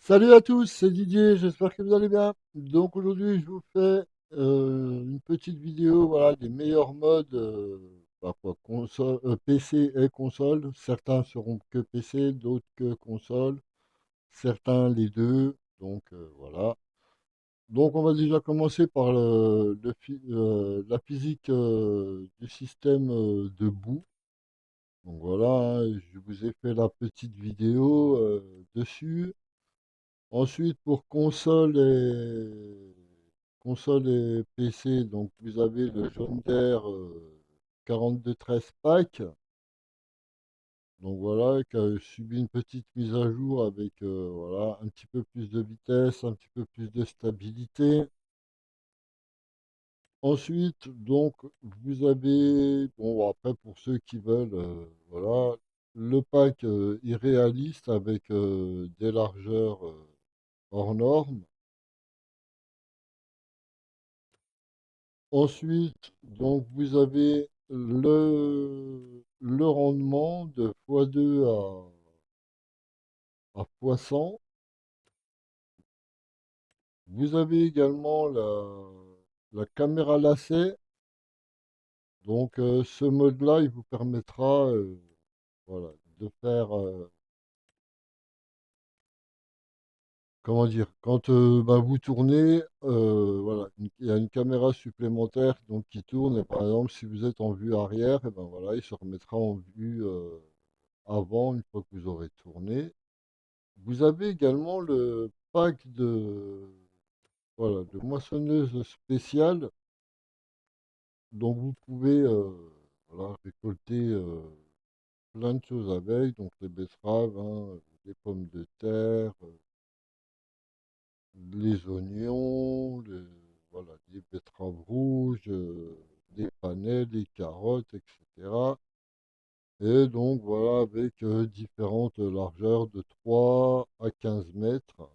Salut à tous, c'est Didier, j'espère que vous allez bien. Donc aujourd'hui, je vous fais une petite vidéo, voilà, des meilleurs modes, PC et console. Certains seront que PC, d'autres que console, certains les deux. Donc voilà. Donc on va déjà commencer par la physique du système de boot. Donc voilà, hein, je vous ai fait la petite vidéo dessus. Ensuite, pour console et PC, donc vous avez le jaune d'air 4213 Pack. Donc voilà, qui a subi une petite mise à jour avec voilà, un petit peu plus de vitesse, un petit peu plus de stabilité. Ensuite, donc, vous avez, bon, après, pour ceux qui veulent, voilà, le pack irréaliste avec des largeurs hors normes. Ensuite, donc vous avez le rendement de x2 à x100. Vous avez également la caméra lacet. Donc ce mode-là, il vous permettra voilà, de faire, comment dire, quand ben, vous tournez, voilà, il y a une caméra supplémentaire donc, qui tourne. Et par exemple, si vous êtes en vue arrière, et ben voilà, il se remettra en vue avant, une fois que vous aurez tourné. Vous avez également le pack voilà, de moissonneuse spéciale, dont vous pouvez voilà, récolter plein de choses avec, donc les betteraves, hein, les pommes de terre, les oignons, voilà, les betteraves rouges, les panais, les carottes, etc. Et donc voilà, avec différentes largeurs de 3 à 15 mètres.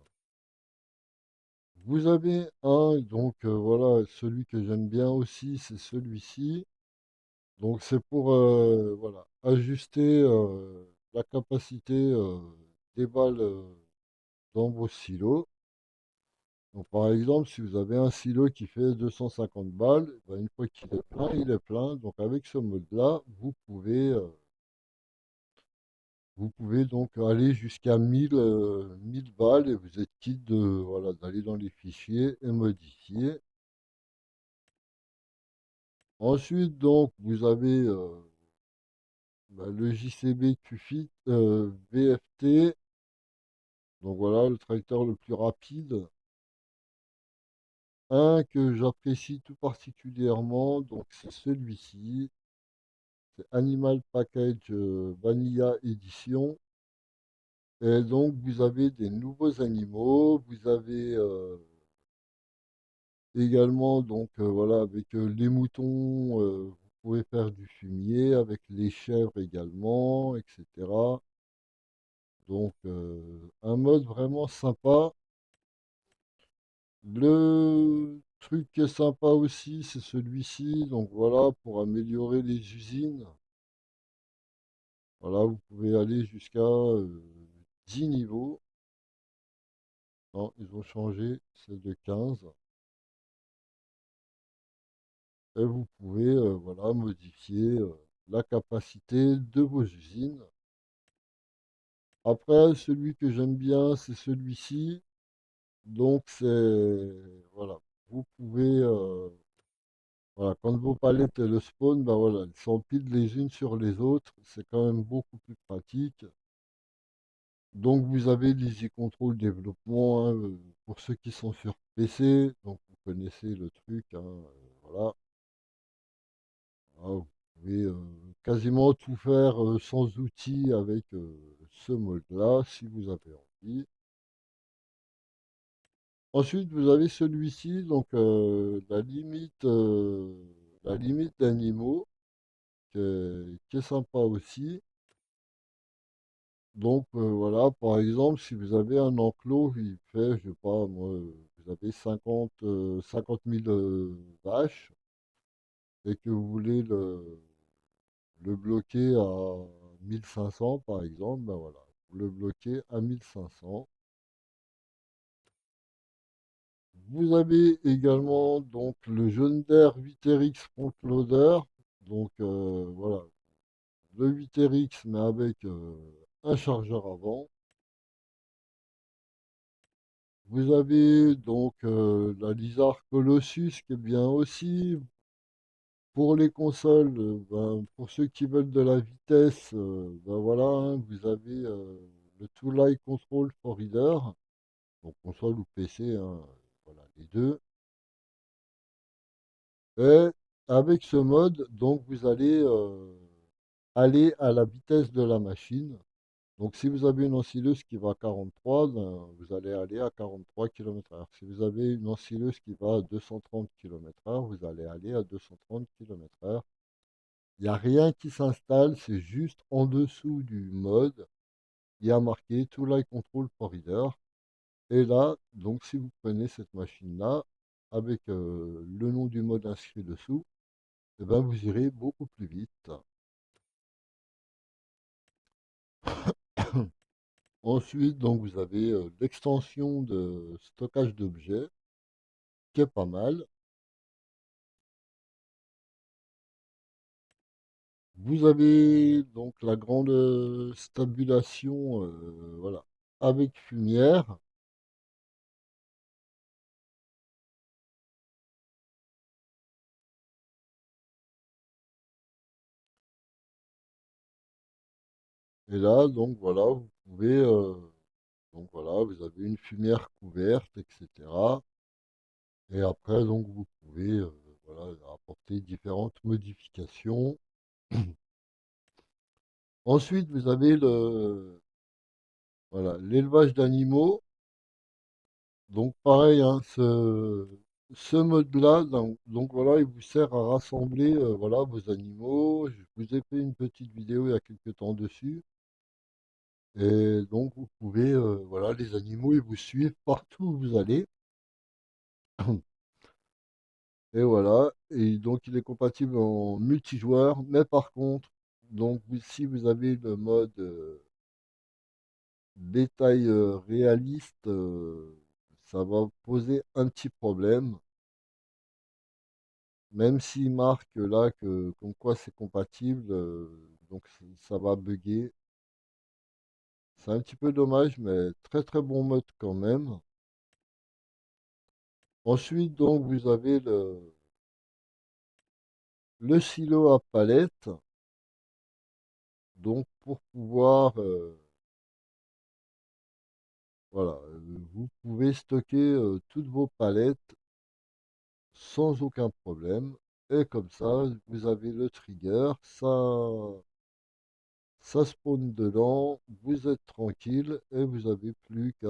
Vous avez un, donc voilà, celui que j'aime bien aussi, c'est celui-ci. Donc c'est pour voilà, ajuster la capacité des balles dans vos silos. Donc par exemple, si vous avez un silo qui fait 250 balles, ben, une fois qu'il est plein, il est plein. Donc avec ce mode-là, vous pouvez donc aller jusqu'à 1000 balles et vous êtes quitte de, voilà, d'aller dans les fichiers et modifier. Ensuite, donc, vous avez bah, le JCB QFIT VFT. Donc voilà, le tracteur le plus rapide. Un que j'apprécie tout particulièrement, donc c'est celui-ci. C'est Animal Package Vanilla Edition. Et donc, vous avez des nouveaux animaux. Vous avez également, donc voilà, avec les moutons, vous pouvez faire du fumier, avec les chèvres également, etc. Donc, un mode vraiment sympa. Le truc qui est sympa aussi, c'est celui-ci. Donc voilà, pour améliorer les usines. Voilà, vous pouvez aller jusqu'à 10 niveaux. Non, ils ont changé, c'est de 15. Et vous pouvez voilà, modifier la capacité de vos usines. Après, celui que j'aime bien, c'est celui-ci. Donc c'est voilà, vous pouvez voilà, quand vos palettes le spawn, ben voilà, elles s'empilent les unes sur les autres. C'est quand même beaucoup plus pratique. Donc vous avez l'Easy Control développement hein, pour ceux qui sont sur PC. Donc vous connaissez le truc. Hein, voilà. Ah, vous pouvez quasiment tout faire sans outils avec ce mode-là, si vous avez envie. Ensuite, vous avez celui-ci, donc la limite d'animaux, qui est sympa aussi. Donc voilà, par exemple, si vous avez un enclos, il fait, je sais pas, moi, vous avez 50 000 vaches et que vous voulez le bloquer à 1500 par exemple, ben voilà, vous le bloquez à 1500. Vous avez également donc le John Deere 8RX Front Loader. Donc voilà, le 8RX mais avec un chargeur avant. Vous avez donc la Lizard Colossus qui est bien aussi. Pour les consoles, ben, pour ceux qui veulent de la vitesse, ben voilà, hein, vous avez le Two Light Control for Reader, donc console ou PC, hein, voilà, les deux. Et avec ce mode, donc vous allez aller à la vitesse de la machine. Donc si vous avez une oscilleuse qui va à 43, ben, vous allez aller à 43 km/h. Si vous avez une oscilleuse qui va à 230 km/h, vous allez aller à 230 km/h. Il n'y a rien qui s'installe, c'est juste en dessous du mode, il y a marqué To Light Control for Reader. Et là, donc si vous prenez cette machine-là, avec le nom du mode inscrit dessous, eh ben, vous irez beaucoup plus vite. Ensuite, donc, vous avez l'extension de stockage d'objets, qui est pas mal. Vous avez donc la grande stabulation, voilà, avec fumière. Et là, donc voilà, vous pouvez, donc voilà, vous avez une fumière couverte, etc. Et après, donc vous pouvez, voilà, apporter différentes modifications. Ensuite, vous avez voilà, l'élevage d'animaux. Donc pareil, hein, ce mode-là, donc voilà, il vous sert à rassembler, voilà, vos animaux. Je vous ai fait une petite vidéo il y a quelques temps dessus. Et donc vous pouvez, voilà, les animaux, ils vous suivent partout où vous allez. Et voilà, et donc il est compatible en multijoueur, mais par contre, donc si vous avez le mode détail réaliste, ça va poser un petit problème, même s'il marque là que comme quoi c'est compatible, donc ça va bugger. C'est un petit peu dommage, mais très très bon mode quand même. Ensuite, donc vous avez le silo à palette, donc pour pouvoir voilà, vous pouvez stocker toutes vos palettes sans aucun problème. Et comme ça, vous avez le trigger, ça spawn dedans, vous êtes tranquille et vous n'avez plus qu'à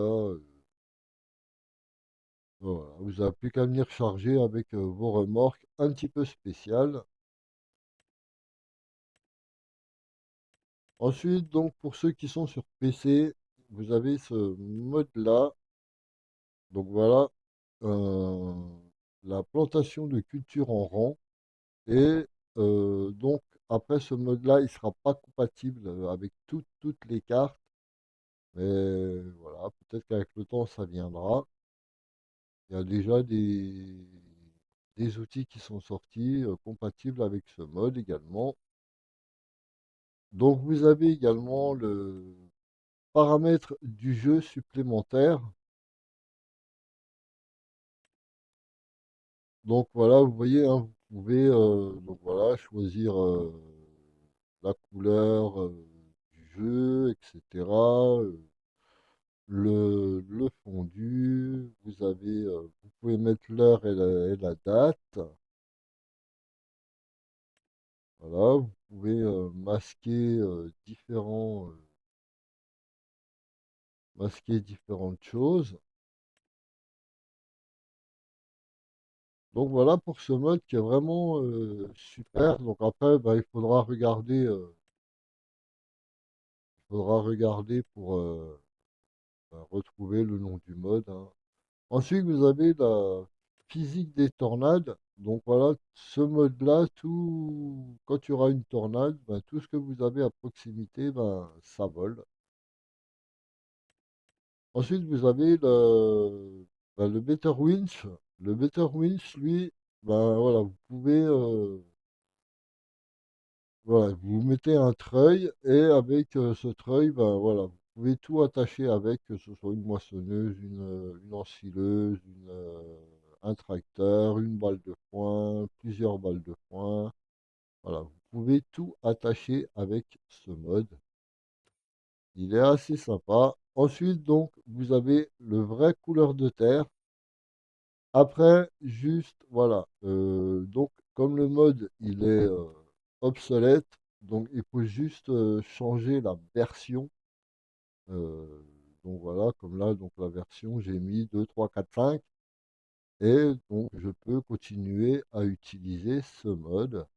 voilà, vous avez plus qu'à venir charger avec vos remorques un petit peu spéciales. Ensuite, donc pour ceux qui sont sur PC, vous avez ce mode-là. Donc voilà, euh, la plantation de culture en rang. Et donc, après ce mode-là, il ne sera pas compatible avec toutes les cartes. Mais voilà, peut-être qu'avec le temps, ça viendra. Il y a déjà des outils qui sont sortis compatibles avec ce mode également. Donc, vous avez également le paramètre du jeu supplémentaire. Donc voilà, vous voyez, hein, vous pouvez donc voilà, choisir la couleur du jeu, etc. Le fondu, vous pouvez mettre l'heure et la date. Voilà, vous pouvez masquer masquer différentes choses. Donc voilà pour ce mode qui est vraiment super. Donc après, bah, il faudra regarder pour bah, retrouver le nom du mode, hein. Ensuite, vous avez la physique des tornades. Donc voilà, ce mode-là, quand il y aura une tornade, ben, tout ce que vous avez à proximité, ben, ça vole. Ensuite, vous avez Bah, le Better Winch, lui, bah, voilà, vous pouvez, voilà, vous mettez un treuil et avec ce treuil, bah, voilà, vous pouvez tout attacher avec, que ce soit une moissonneuse, une ensileuse, un tracteur, une balle de foin, plusieurs balles de foin. Voilà, vous pouvez tout attacher avec ce mode. Il est assez sympa. Ensuite, donc, vous avez le vrai couleur de terre. Après, juste, voilà. Donc, comme le mode, il est obsolète, donc il faut juste changer la version. Euh, donc voilà, comme là, donc la version, j'ai mis 2, 3, 4, 5. Et donc, je peux continuer à utiliser ce mode.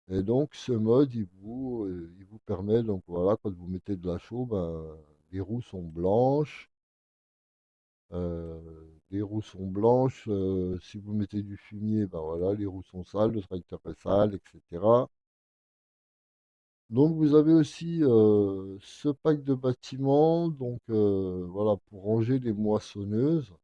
Et donc, ce mode, il vous permet, donc voilà, quand vous mettez de la chaux, ben, les roues sont blanches. Les roues sont blanches. Si vous mettez du fumier, ben voilà, les roues sont sales, le tracteur est sale, etc. Donc, vous avez aussi ce pack de bâtiments, donc voilà, pour ranger les moissonneuses.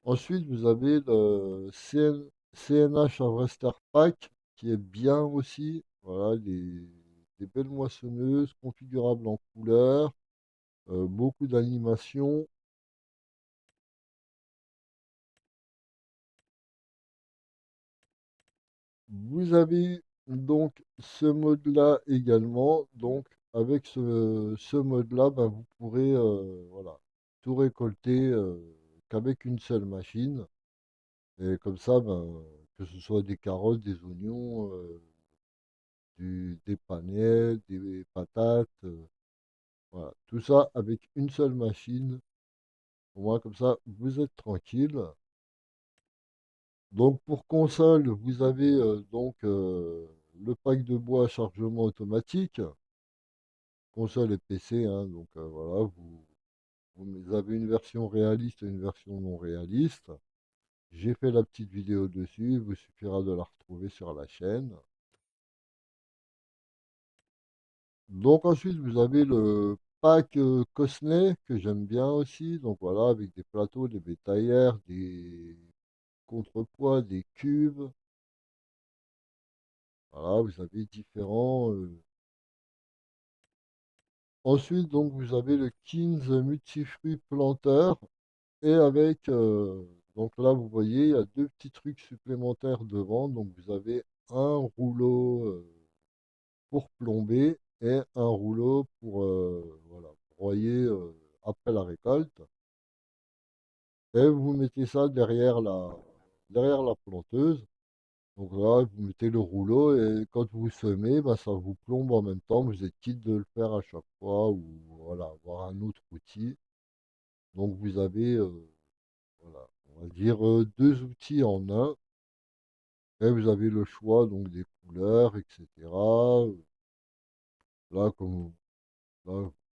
Ensuite, vous avez le CNH Harvester Pack qui est bien aussi. Voilà, des belles moissonneuses configurables en couleur, beaucoup d'animation. Vous avez donc ce mode-là également. Donc, avec ce mode-là, ben, vous pourrez voilà, tout récolter qu'avec une seule machine. Et comme ça, ben, que ce soit des carottes, des oignons, des panais, des patates, voilà. Tout ça avec une seule machine. Au moins, comme ça, vous êtes tranquille. Donc, pour console, vous avez donc le pack de bois à chargement automatique, console et PC, hein, donc voilà, vous avez une version réaliste et une version non réaliste. J'ai fait la petite vidéo dessus, il vous suffira de la retrouver sur la chaîne. Donc ensuite, vous avez le pack Cosnay que j'aime bien aussi. Donc voilà, avec des plateaux, des bétaillères, des contrepoids, des cubes. Voilà, vous avez différents. Ensuite, donc vous avez le Kings Multifruit Planteur. Et avec, donc là, vous voyez, il y a deux petits trucs supplémentaires devant. Donc vous avez un rouleau pour plomber et un rouleau pour voilà, broyer après la récolte. Et vous mettez ça derrière la planteuse. Donc là, vous mettez le rouleau et quand vous semez, bah, ça vous plombe en même temps. Vous êtes quitte de le faire à chaque fois ou voilà, avoir un autre outil. Donc vous avez, voilà, on va dire deux outils en un. Et vous avez le choix donc des couleurs, etc. Là, là, comme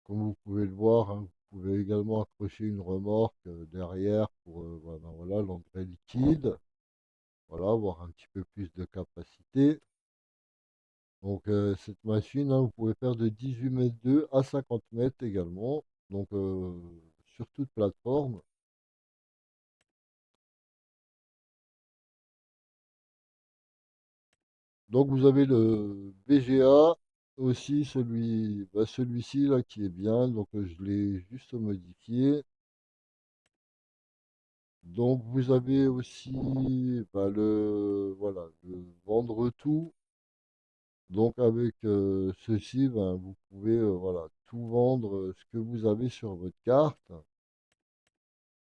vous pouvez le voir, hein, vous pouvez également accrocher une remorque derrière pour voilà, voilà, l'engrais liquide. Voilà, avoir un petit peu plus de capacité. Donc cette machine, hein, vous pouvez faire de 18 mètres 2 à 50 mètres également. Donc sur toute plateforme. Donc vous avez le BGA aussi, celui-ci là qui est bien. Donc je l'ai juste modifié. Donc vous avez aussi bah, voilà, le vendre tout. Donc avec ceci, ben, vous pouvez voilà, tout vendre ce que vous avez sur votre carte.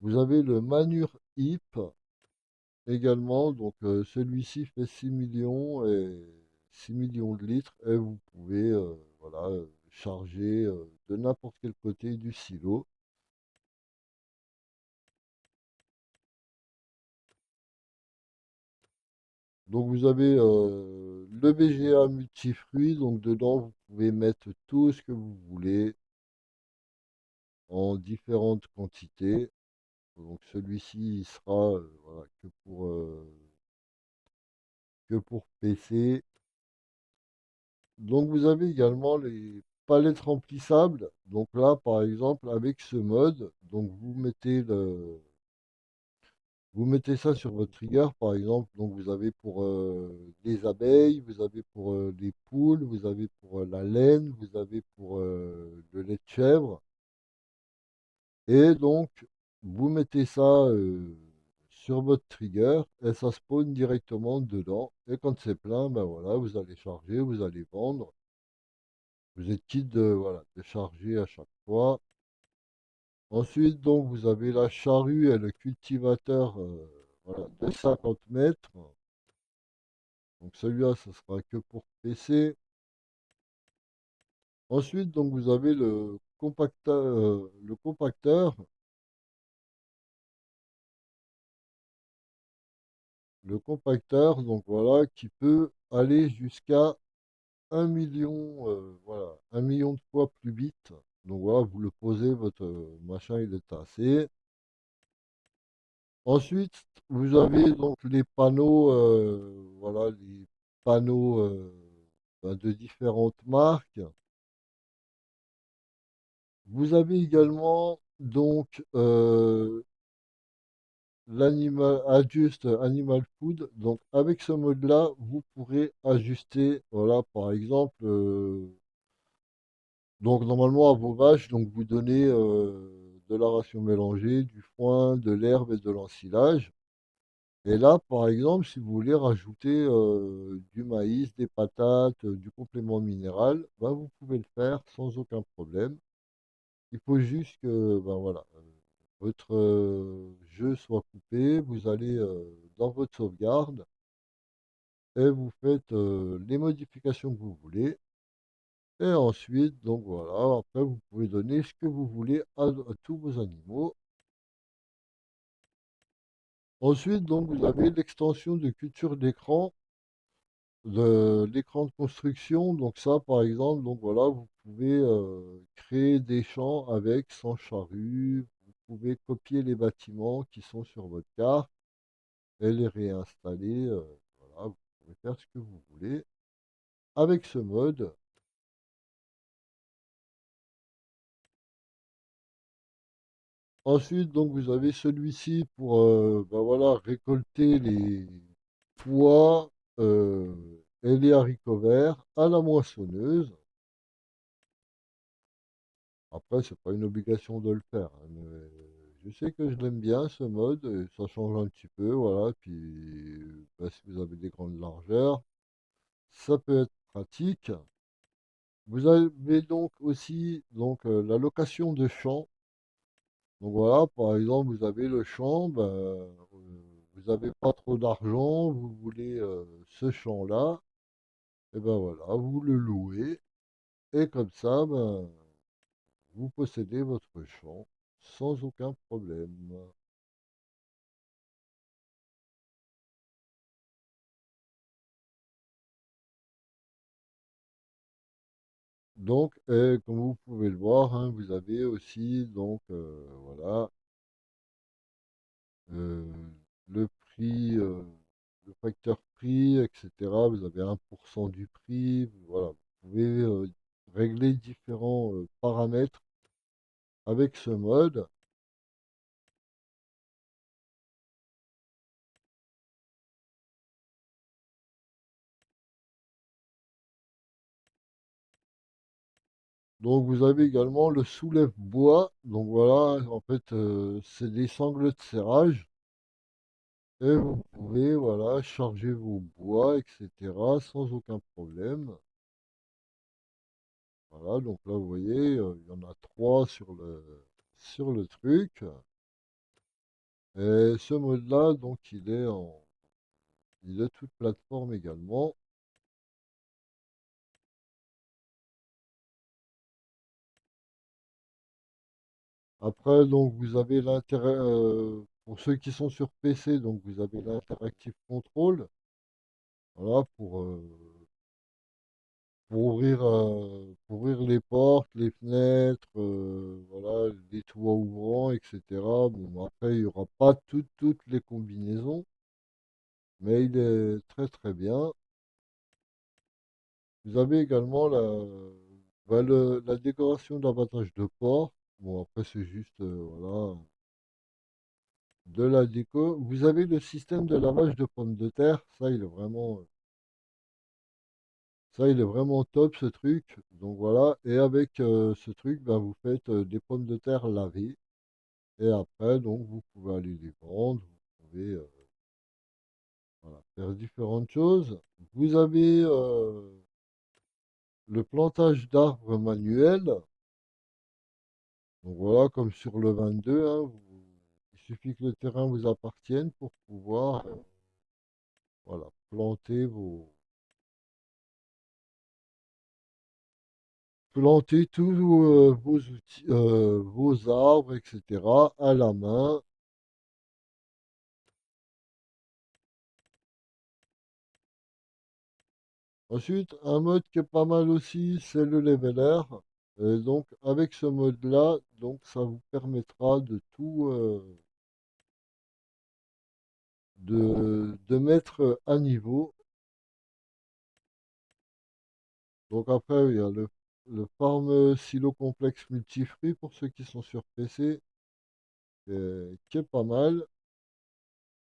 Vous avez le Manure HIP également. Donc celui-ci fait 6 millions et 6 millions de litres et vous pouvez voilà, charger de n'importe quel côté du silo. Donc vous avez le BGA multifruit. Donc dedans, vous pouvez mettre tout ce que vous voulez en différentes quantités. Donc celui-ci, il sera voilà, que pour PC. Donc vous avez également les palettes remplissables. Donc là, par exemple, avec ce mode, donc vous mettez ça sur votre trigger, par exemple. Donc vous avez pour les abeilles, vous avez pour les poules, vous avez pour la laine, vous avez pour le lait de chèvre. Et donc, vous mettez ça sur votre trigger et ça spawn directement dedans. Et quand c'est plein, ben voilà, vous allez charger, vous allez vendre. Vous êtes quitte de, voilà, de charger à chaque fois. Ensuite, donc, vous avez la charrue et le cultivateur voilà, de 50 mètres. Donc celui-là, ce sera que pour PC. Ensuite, donc, vous avez le compacteur, donc voilà, qui peut aller jusqu'à 1 million, voilà, 1 million de fois plus vite. Donc voilà, vous le posez, votre machin, il est tassé. Ensuite, vous avez donc les panneaux, voilà, les panneaux ben, de différentes marques. Vous avez également donc l'animal adjust animal food. Donc avec ce mode-là, vous pourrez ajuster, voilà, par exemple, donc normalement à vos vaches, donc vous donnez de la ration mélangée, du foin, de l'herbe et de l'ensilage. Et là, par exemple, si vous voulez rajouter du maïs, des patates, du complément minéral, ben, vous pouvez le faire sans aucun problème. Il faut juste que ben, voilà, votre jeu soit coupé, vous allez dans votre sauvegarde et vous faites les modifications que vous voulez. Et ensuite, donc voilà, après vous pouvez donner ce que vous voulez à tous vos animaux. Ensuite, donc vous avez l'extension de culture d'écran de l'écran de construction. Donc ça, par exemple, donc voilà, vous pouvez créer des champs avec sans charrue. Vous pouvez copier les bâtiments qui sont sur votre carte et les réinstaller. Voilà, vous pouvez faire ce que vous voulez avec ce mode. Ensuite, donc vous avez celui-ci pour ben voilà, récolter les pois euh, et les haricots verts à la moissonneuse. Après, c'est pas une obligation de le faire, hein, mais je sais que je l'aime bien ce mode, et ça change un petit peu, voilà. Puis, bah, si vous avez des grandes largeurs, ça peut être pratique. Vous avez donc aussi donc la location de champs. Donc voilà, par exemple, vous avez le champ, ben, vous n'avez pas trop d'argent, vous voulez ce champ-là, et ben voilà, vous le louez, et comme ça, ben, vous possédez votre champ sans aucun problème. Donc, comme vous pouvez le voir, hein, vous avez aussi donc voilà euh, le prix, le facteur prix, etc. Vous avez 1% du prix. Voilà, vous pouvez régler différents paramètres avec ce mode. Donc, vous avez également le soulève-bois. Donc voilà, en fait, c'est des sangles de serrage. Et vous pouvez, voilà, charger vos bois, etc. sans aucun problème. Voilà, donc là, vous voyez, il y en a trois sur le truc. Et ce mode-là, donc, il est toute plateforme également. Après, donc, vous avez l'intérêt, pour ceux qui sont sur PC, donc, vous avez l'interactive control. Voilà, pour ouvrir les portes, les fenêtres, voilà, les toits ouvrants, etc. Bon, après, il n'y aura pas toutes les combinaisons, mais il est très très bien. Vous avez également Bah, la décoration d'abattage de porc, bon après c'est juste voilà, de la déco. Vous avez le système de lavage de pommes de terre, ça il est vraiment top ce truc. Donc voilà, et avec ce truc, bah, vous faites des pommes de terre lavées. Et après, donc vous pouvez aller les vendre, vous pouvez voilà, faire différentes choses. Vous avez le plantage d'arbres manuel. Donc voilà, comme sur le 22, hein, il suffit que le terrain vous appartienne pour pouvoir voilà, planter tous vos outils, vos arbres, etc. à la main. Ensuite, un mode qui est pas mal aussi, c'est le leveler. Et donc avec ce mode-là, donc ça vous permettra de tout de mettre à niveau. Donc après, il y a le Farm Silo Complexe Multifruit pour ceux qui sont sur PC, qui est pas mal.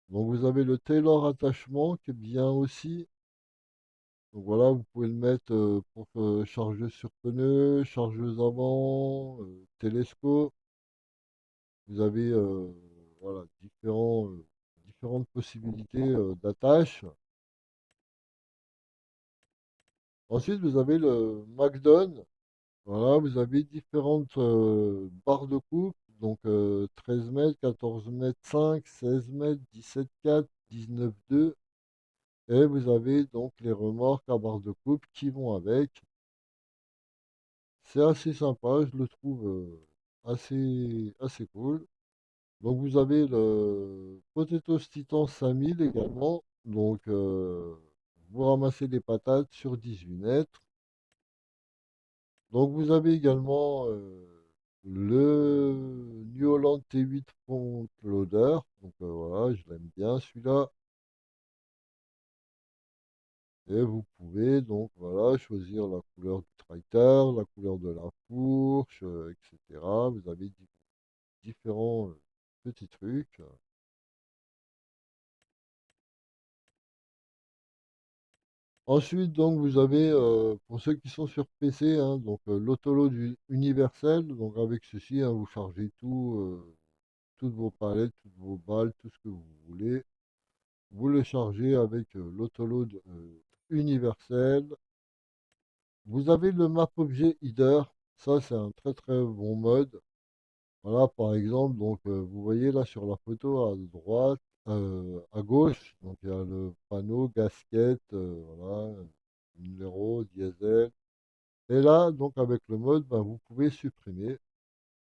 Donc vous avez le Tailor Attachement qui est bien aussi. Donc voilà, vous pouvez le mettre pour chargeuse sur pneu, chargeuse avant, télescope. Vous avez voilà, différentes possibilités d'attache. Ensuite, vous avez le MacDon. Voilà, vous avez différentes barres de coupe. Donc 13 mètres, 14 mètres 5, 16 mètres, 17 4, 19 2. Et vous avez donc les remorques à barre de coupe qui vont avec. C'est assez sympa, je le trouve assez cool. Donc vous avez le Potatoes Titan 5000 également. Donc vous ramassez des patates sur 18 mètres. Donc vous avez également le New Holland T8 Front Loader. Donc voilà, je l'aime bien celui-là. Et vous pouvez donc voilà choisir la couleur du tracteur, la couleur de la fourche, etc. Vous avez différents petits trucs. Ensuite, donc, vous avez, pour ceux qui sont sur PC, hein, donc universel. Donc, avec ceci, hein, vous chargez toutes vos palettes, toutes vos balles, tout ce que vous voulez. Vous le chargez avec l'autoload universel. Vous avez le map objet header. Ça, c'est un très très bon mode. Voilà, par exemple, donc, vous voyez là sur la photo à droite, à gauche, donc il y a le panneau gasket, voilà, numéro, diesel. Et là, donc avec le mode, ben, vous pouvez supprimer.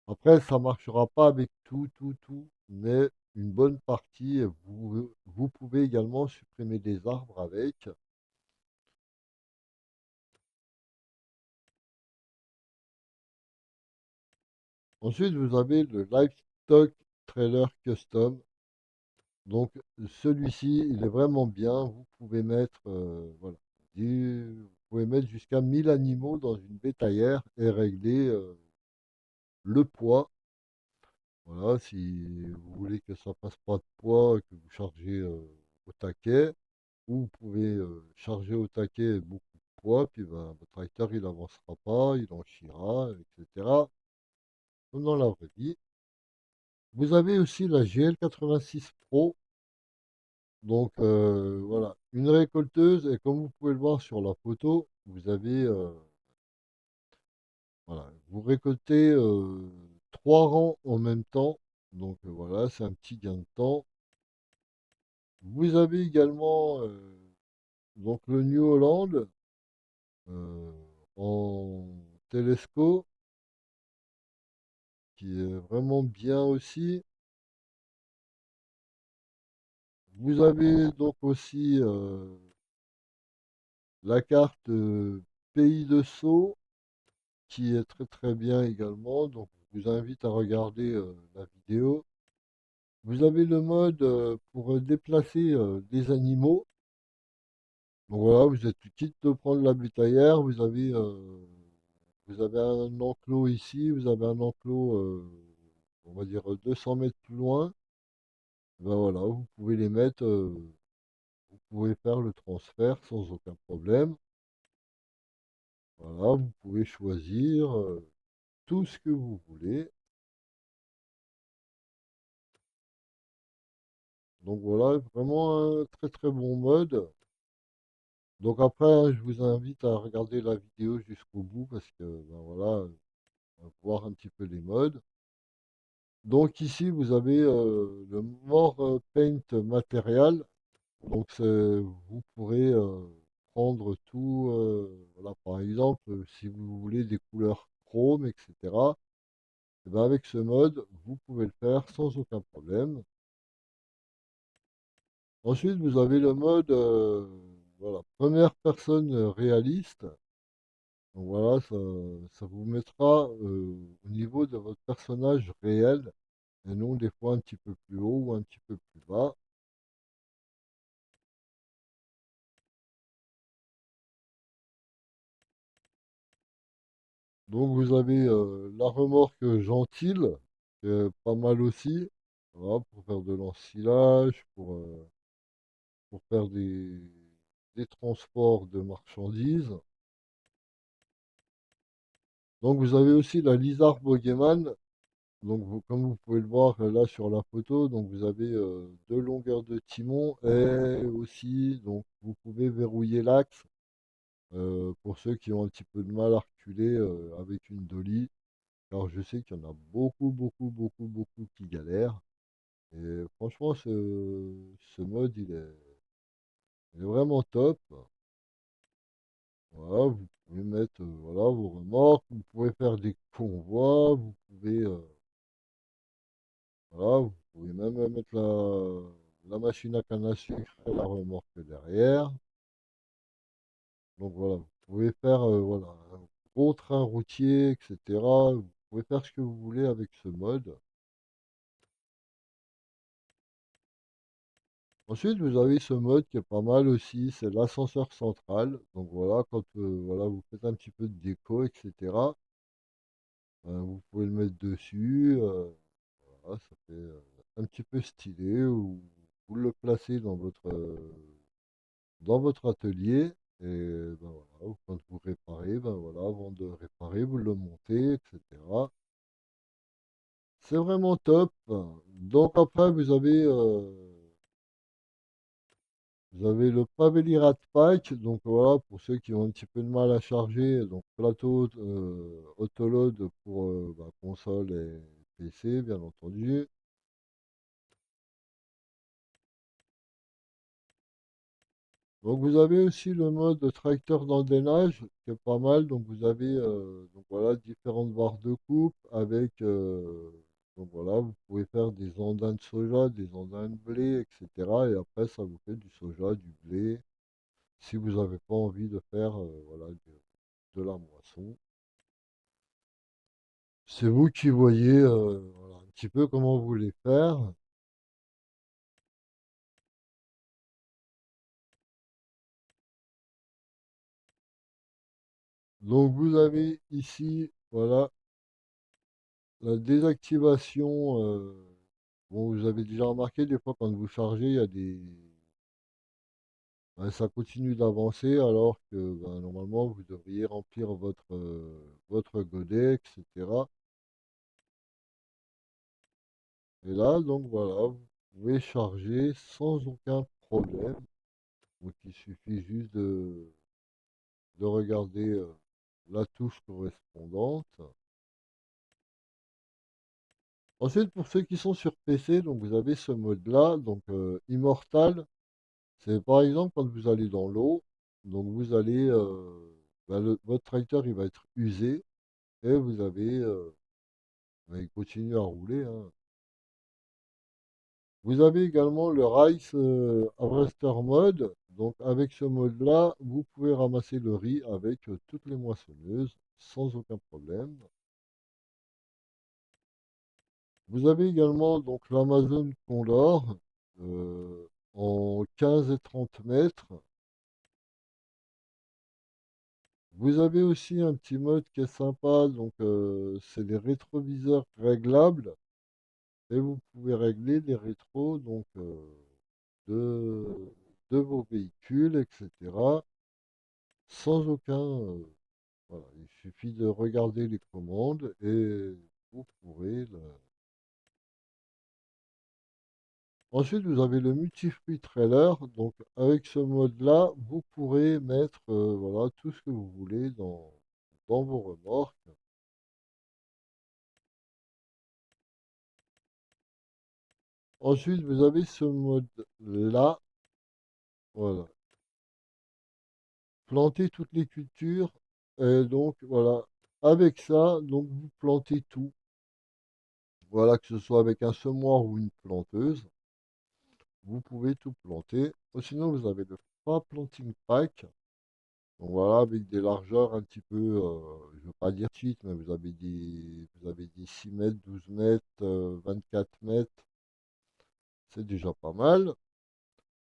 Après, ça ne marchera pas avec tout, mais une bonne partie, vous pouvez également supprimer des arbres avec. Ensuite, vous avez le Livestock Trailer Custom. Donc, celui-ci, il est vraiment bien. Voilà, vous pouvez mettre jusqu'à 1000 animaux dans une bétaillère et régler le poids. Voilà, si vous voulez que ça passe pas de poids, que vous chargez au taquet, ou vous pouvez charger au taquet beaucoup de poids, puis ben, votre tracteur il avancera pas, il en chiera, etc. Comme dans la vraie vie. Vous avez aussi la GL86 Pro. Donc voilà, une récolteuse, et comme vous pouvez le voir sur la photo, vous avez voilà, vous récoltez trois rangs en même temps. Donc voilà, c'est un petit gain de temps. Vous avez également donc le New Holland euh, en télescope qui est vraiment bien aussi. Vous avez donc aussi la carte Pays de Sceaux qui est très très bien également. Donc je vous invite à regarder la vidéo. Vous avez le mode pour déplacer des animaux. Donc voilà, vous êtes quitte de prendre la bétaillère, vous avez vous avez un enclos ici, vous avez un enclos, on va dire 200 mètres plus loin. Ben voilà, vous pouvez les mettre, vous pouvez faire le transfert sans aucun problème. Voilà, vous pouvez choisir tout ce que vous voulez. Donc voilà, vraiment un très très bon mode. Donc après, hein, je vous invite à regarder la vidéo jusqu'au bout parce que ben voilà, on va voir un petit peu les modes. Donc ici, vous avez le More Paint Material. Donc vous pourrez prendre tout, voilà, par exemple, si vous voulez des couleurs chrome, etc. Eh ben, avec ce mode, vous pouvez le faire sans aucun problème. Ensuite, vous avez le mode voilà, première personne réaliste. Donc voilà, ça vous mettra au niveau de votre personnage réel et non des fois un petit peu plus haut ou un petit peu plus bas. Donc vous avez la remorque gentile, qui est pas mal aussi, voilà, pour faire de l'ensilage, pour faire des transports de marchandises. Donc vous avez aussi la Lizard Bogeyman. Donc comme vous pouvez le voir là sur la photo, donc vous avez deux longueurs de timon et aussi donc vous pouvez verrouiller l'axe pour ceux qui ont un petit peu de mal à reculer avec une dolly. Alors je sais qu'il y en a beaucoup, beaucoup, beaucoup, beaucoup qui galèrent. Et franchement, ce mode, il est vraiment top. Voilà, vous pouvez mettre voilà, vos remorques, vous pouvez faire des convois, vous pouvez, voilà, vous pouvez même mettre la machine à canne à sucre et la remorque derrière. Donc voilà, vous pouvez faire voilà, un gros train routier, etc. Vous pouvez faire ce que vous voulez avec ce mode. Ensuite, vous avez ce mode qui est pas mal aussi, c'est l'ascenseur central. Donc voilà, quand voilà, vous faites un petit peu de déco, etc., vous pouvez le mettre dessus. Voilà, ça fait un petit peu stylé. Ou vous le placez dans votre atelier. Et ben voilà, quand vous réparez, ben voilà, avant de réparer, vous le montez, etc. C'est vraiment top. Donc après, vous avez le Pavelirat Pack, donc voilà, pour ceux qui ont un petit peu de mal à charger, donc plateau autoload pour bah, console et PC, bien entendu. Donc vous avez aussi le mode tracteur d'endainage, qui est pas mal, donc vous avez donc voilà, différentes barres de coupe avec, donc voilà, vous pouvez faire des andins de soja, des andins de blé, etc. Et après, ça vous fait du soja, du blé, si vous n'avez pas envie de faire voilà, de la moisson. C'est vous qui voyez voilà, un petit peu comment vous voulez faire. Donc vous avez ici, voilà, la désactivation. Bon, vous avez déjà remarqué, des fois quand vous chargez, il y a ben, ça continue d'avancer alors que ben, normalement vous devriez remplir votre godet, etc. Et là, donc voilà, vous pouvez charger sans aucun problème. Donc il suffit juste de regarder la touche correspondante. Ensuite, pour ceux qui sont sur PC, donc vous avez ce mode-là, donc Immortal. C'est par exemple quand vous allez dans l'eau, donc vous allez, ben, votre tracteur il va être usé et vous avez, ben, il continue à rouler, hein. Vous avez également le Rice Harvester Mode. Donc avec ce mode-là, vous pouvez ramasser le riz avec toutes les moissonneuses sans aucun problème. Vous avez également donc l'Amazon Condor en 15 et 30 mètres. Vous avez aussi un petit mode qui est sympa, donc c'est les rétroviseurs réglables et vous pouvez régler les rétros donc de, de vos véhicules, etc. sans aucun, voilà, il suffit de regarder les commandes et vous pourrez Ensuite, vous avez le multi-fruit trailer. Donc, avec ce mode-là, vous pourrez mettre voilà, tout ce que vous voulez dans vos remorques. Ensuite, vous avez ce mode-là. Voilà. Planter toutes les cultures. Et donc, voilà. Avec ça, donc, vous plantez tout. Voilà, que ce soit avec un semoir ou une planteuse. Vous pouvez tout planter. Ou sinon, vous avez le Fa Planting Pack. Donc voilà, avec des largeurs un petit peu, je ne veux pas dire cheat, mais vous avez des 6 mètres, 12 mètres, 24 mètres, c'est déjà pas mal.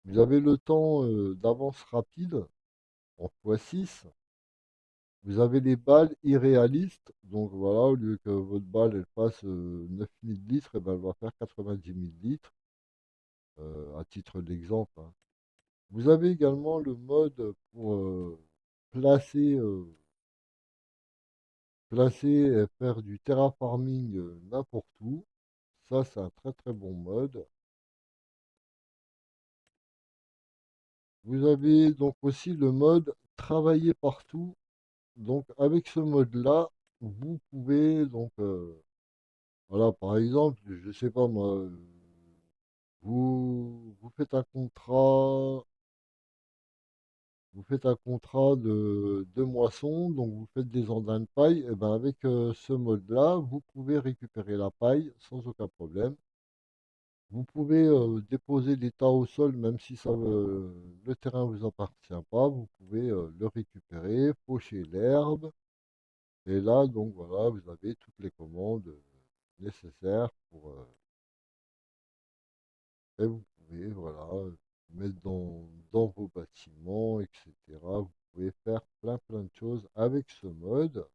Vous avez le temps d'avance rapide en x6. Vous avez les balles irréalistes. Donc voilà, au lieu que votre balle elle fasse 9000 litres, eh ben, elle va faire 90 000 litres, à titre d'exemple, hein. Vous avez également le mode pour placer, euh, placer et faire du terraforming n'importe où. Ça, c'est un très très bon mode. Vous avez donc aussi le mode travailler partout. Donc avec ce mode-là, vous pouvez donc voilà, par exemple, je sais pas moi, vous faites un contrat de moisson, donc vous faites des andins de paille, et ben avec ce mode-là, vous pouvez récupérer la paille sans aucun problème. Vous pouvez déposer des tas au sol, même si le terrain ne vous appartient pas. Vous pouvez le récupérer, faucher l'herbe. Et là, donc voilà, vous avez toutes les commandes nécessaires et vous pouvez, voilà, mettre dans vos bâtiments, etc. Vous pouvez faire plein plein de choses avec ce mode.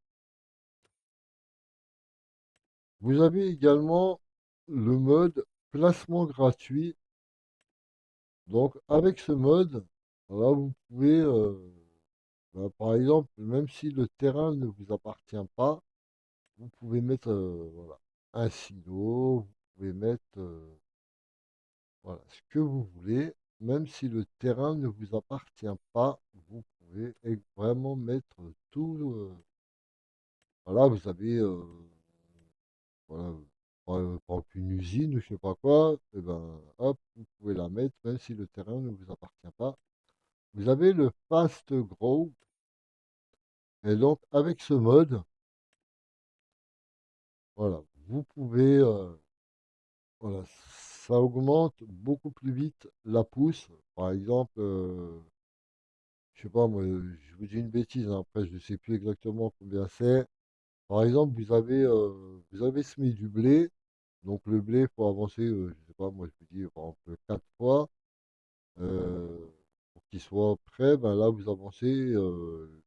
Vous avez également le mode placement gratuit. Donc avec ce mode, voilà, vous pouvez par exemple, même si le terrain ne vous appartient pas, vous pouvez mettre voilà, un silo, vous pouvez mettre voilà, ce que vous voulez. Même si le terrain ne vous appartient pas, vous pouvez vraiment mettre tout. Voilà, vous avez voilà, par exemple une usine ou je sais pas quoi, et ben hop, vous pouvez la mettre même si le terrain ne vous appartient pas. Vous avez le fast grow, et donc avec ce mode, voilà, vous pouvez voilà, ça augmente beaucoup plus vite la pousse. Par exemple, je sais pas moi, je vous dis une bêtise, hein, après je ne sais plus exactement combien c'est. Par exemple, vous avez semé du blé, donc le blé, il faut avancer, je sais pas moi, je vous dis par exemple 4 fois euh, pour qu'il soit prêt. Ben là, vous avancez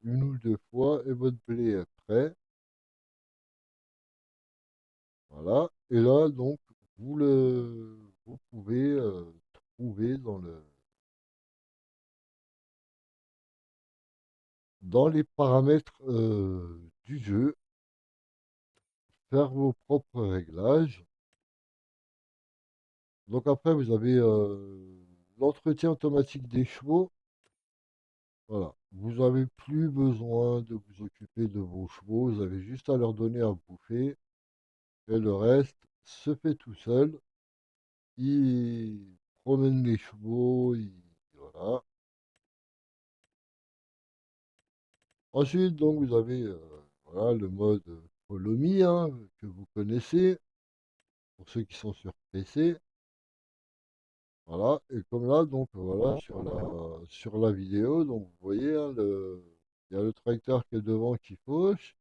une ou deux fois et votre blé est prêt. Voilà. Et là, donc, vous pouvez trouver dans les paramètres du jeu, faire vos propres réglages. Donc après, vous avez l'entretien automatique des chevaux. Voilà. Vous n'avez plus besoin de vous occuper de vos chevaux. Vous avez juste à leur donner à bouffer. Et le reste se fait tout seul. Ils promènent les chevaux. Voilà. Ensuite, donc, vous avez voilà, le mode Follow Me, hein, que vous connaissez, pour ceux qui sont sur PC. Voilà, et comme là, donc voilà, sur la vidéo, donc vous voyez, hein, il y a le tracteur qui est devant qui fauche,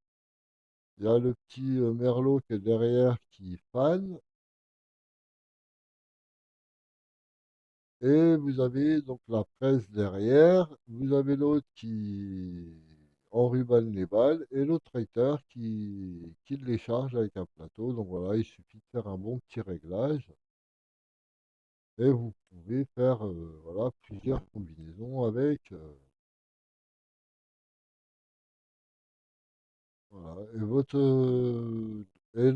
il y a le petit merlot qui est derrière qui fane, et vous avez donc la presse derrière, vous avez l'autre qui enrubanne les balles et l'autre traiteur qui les charge avec un plateau. Donc voilà, il suffit de faire un bon petit réglage et vous pouvez faire voilà, plusieurs combinaisons avec. Voilà. Et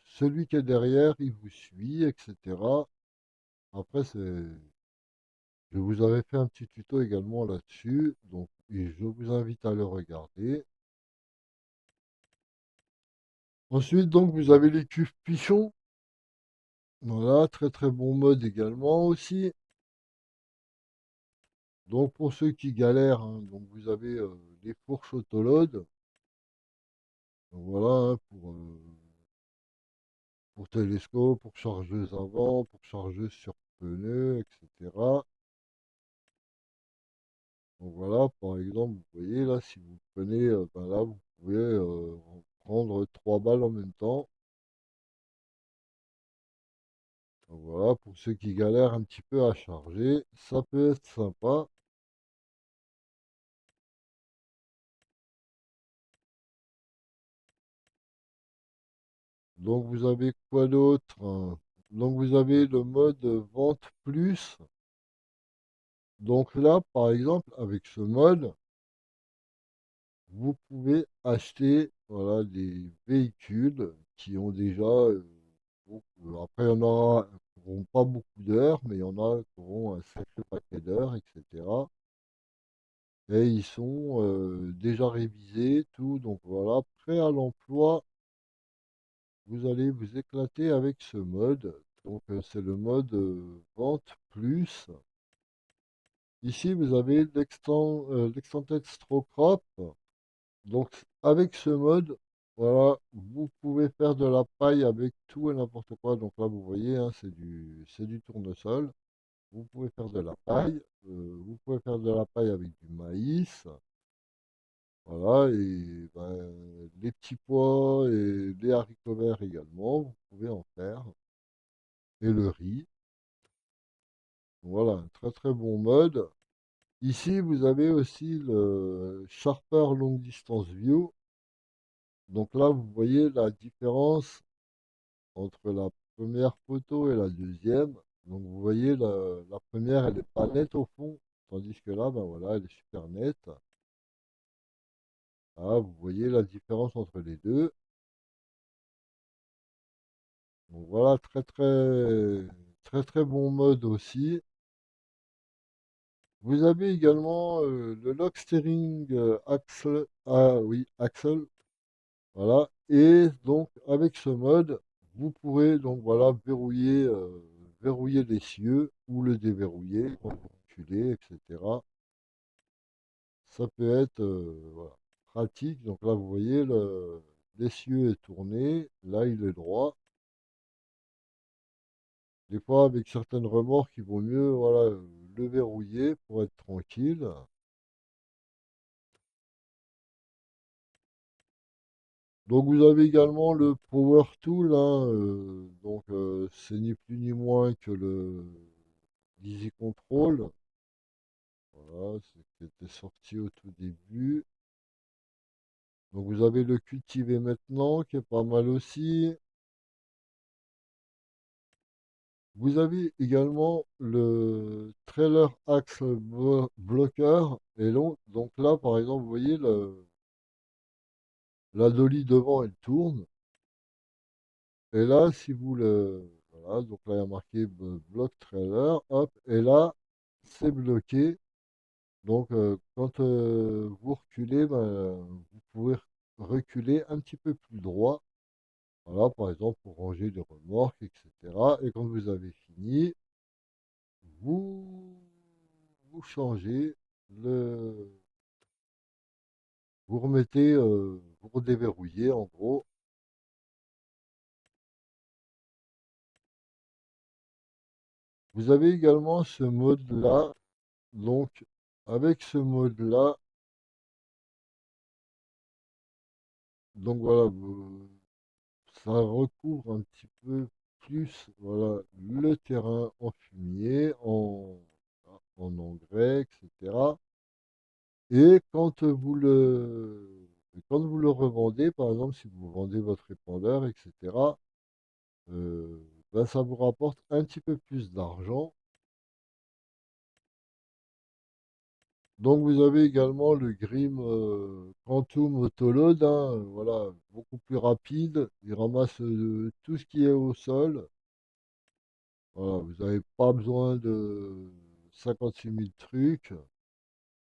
celui qui est derrière, il vous suit, etc. Après, je vous avais fait un petit tuto également là-dessus, donc et je vous invite à le regarder. Ensuite, donc, vous avez les cuves pichons. Voilà, très très bon mode également aussi. Donc, pour ceux qui galèrent, hein, donc vous avez les fourches autolodes. Donc, voilà, hein, pour télescope, pour chargeuse avant, pour chargeuse sur pneu, etc. Donc voilà, par exemple, vous voyez là, si vous prenez, ben là, vous pouvez en prendre 3 balles en même temps. Donc voilà, pour ceux qui galèrent un petit peu à charger, ça peut être sympa. Donc vous avez quoi d'autre, hein? Donc vous avez le mode vente plus. Donc là, par exemple, avec ce mode, vous pouvez acheter voilà, des véhicules qui ont déjà après, il y en aura qui n'auront pas beaucoup d'heures, mais il y en a qui auront un sacré paquet d'heures, etc. Et ils sont déjà révisés, tout. Donc voilà, prêt à l'emploi, vous allez vous éclater avec ce mode. Donc c'est le mode vente plus. Ici, vous avez l'extended stroke crop. Donc avec ce mode, voilà, vous pouvez faire de la paille avec tout et n'importe quoi. Donc là, vous voyez, hein, c'est du tournesol. Vous pouvez faire de la paille. Vous pouvez faire de la paille avec du maïs. Voilà, et ben, les petits pois et les haricots verts également, vous pouvez en faire. Et le riz. Voilà, un très très bon mode. Ici, vous avez aussi le Sharper Long Distance View. Donc là, vous voyez la différence entre la première photo et la deuxième. Donc vous voyez, la première, elle n'est pas nette au fond, tandis que là, ben voilà, elle est super nette. Ah, vous voyez la différence entre les deux. Donc voilà, très très très très bon mode aussi. Vous avez également le lock steering axle, ah oui, axle, voilà. Et donc avec ce mode, vous pourrez donc voilà verrouiller l'essieu ou le déverrouiller quand vous reculez, etc. Ça peut être voilà, pratique. Donc là, vous voyez, l'essieu est tourné, là il est droit. Des fois, avec certaines remorques, il vaut mieux voilà, le verrouiller pour être tranquille. Donc vous avez également le Power Tool, hein, donc c'est ni plus ni moins que le Easy Control, voilà, c'est qui était sorti au tout début. Donc vous avez le Cultiver maintenant, qui est pas mal aussi. Vous avez également le Trailer Axle Blocker, et donc là, par exemple, vous voyez, la dolly devant, elle tourne. Et là, si vous le... Voilà, donc là, il y a marqué block trailer, hop, et là, c'est bloqué. Donc, quand vous reculez, ben, vous pouvez reculer un petit peu plus droit. Voilà, par exemple, pour ranger des remorques, etc. Et quand vous avez fini, vous, vous changez le... Vous remettez, vous redéverrouillez, en gros. Vous avez également ce mode-là. Donc, avec ce mode-là, donc voilà, ça recouvre un petit peu plus voilà, le terrain en fumier, en engrais, etc. Et quand vous le revendez, par exemple, si vous vendez votre répondeur, etc., euh, ben, ça vous rapporte un petit peu plus d'argent. Donc vous avez également le Grim Quantum Autoload, hein, voilà, beaucoup plus rapide. Il ramasse tout ce qui est au sol. Voilà, vous n'avez pas besoin de 56 000 trucs.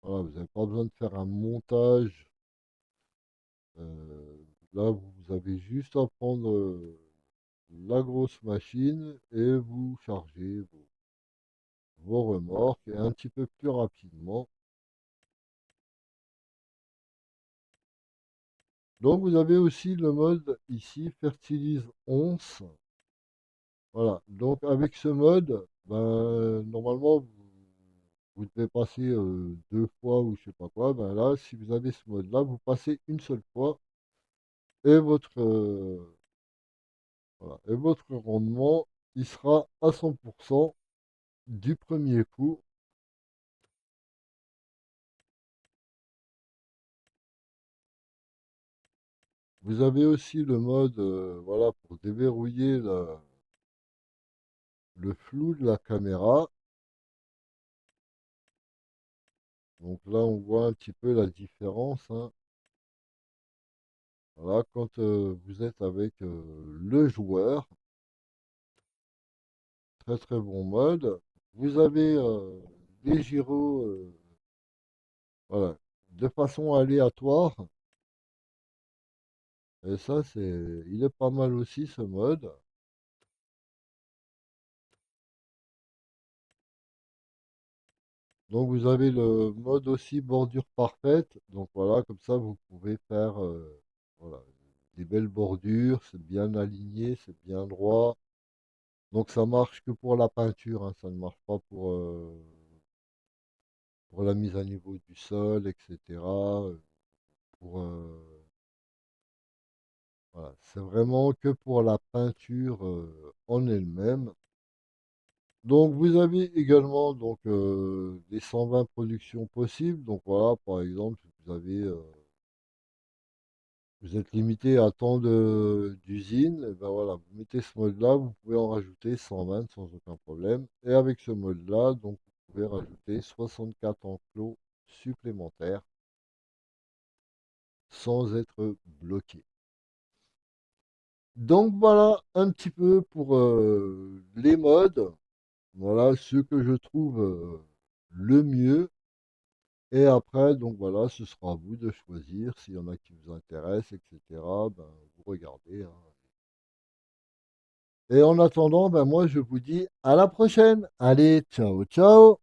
Voilà, vous n'avez pas besoin de faire un montage. Là, vous avez juste à prendre la grosse machine et vous chargez vos remorques et un petit peu plus rapidement. Donc vous avez aussi le mode ici, fertilise 11. Voilà, donc avec ce mode, ben, normalement, vous devez passer deux fois ou je sais pas quoi. Ben là, si vous avez ce mode-là, vous passez une seule fois et voilà, et votre rendement, il sera à 100% du premier coup. Vous avez aussi le mode, voilà, pour déverrouiller le flou de la caméra. Donc là, on voit un petit peu la différence, hein. Voilà, quand vous êtes avec le joueur, très très bon mode. Vous avez des gyros, voilà, de façon aléatoire. Et ça, il est pas mal aussi ce mode. Donc vous avez le mode aussi bordure parfaite. Donc voilà, comme ça vous pouvez faire voilà, des belles bordures, c'est bien aligné, c'est bien droit. Donc ça marche que pour la peinture, hein, ça ne marche pas pour la mise à niveau du sol, etc. Pour, voilà, c'est vraiment que pour la peinture en elle-même. Donc vous avez également donc des 120 productions possibles. Donc voilà, par exemple, vous êtes limité à tant d'usines, et ben voilà, vous mettez ce mode-là, vous pouvez en rajouter 120 sans aucun problème. Et avec ce mode-là, donc vous pouvez rajouter 64 enclos supplémentaires sans être bloqué. Donc voilà un petit peu pour les modes. Voilà ce que je trouve le mieux. Et après, donc voilà, ce sera à vous de choisir s'il y en a qui vous intéressent, etc. Ben, vous regardez, hein. Et en attendant, ben moi je vous dis à la prochaine. Allez, ciao, ciao.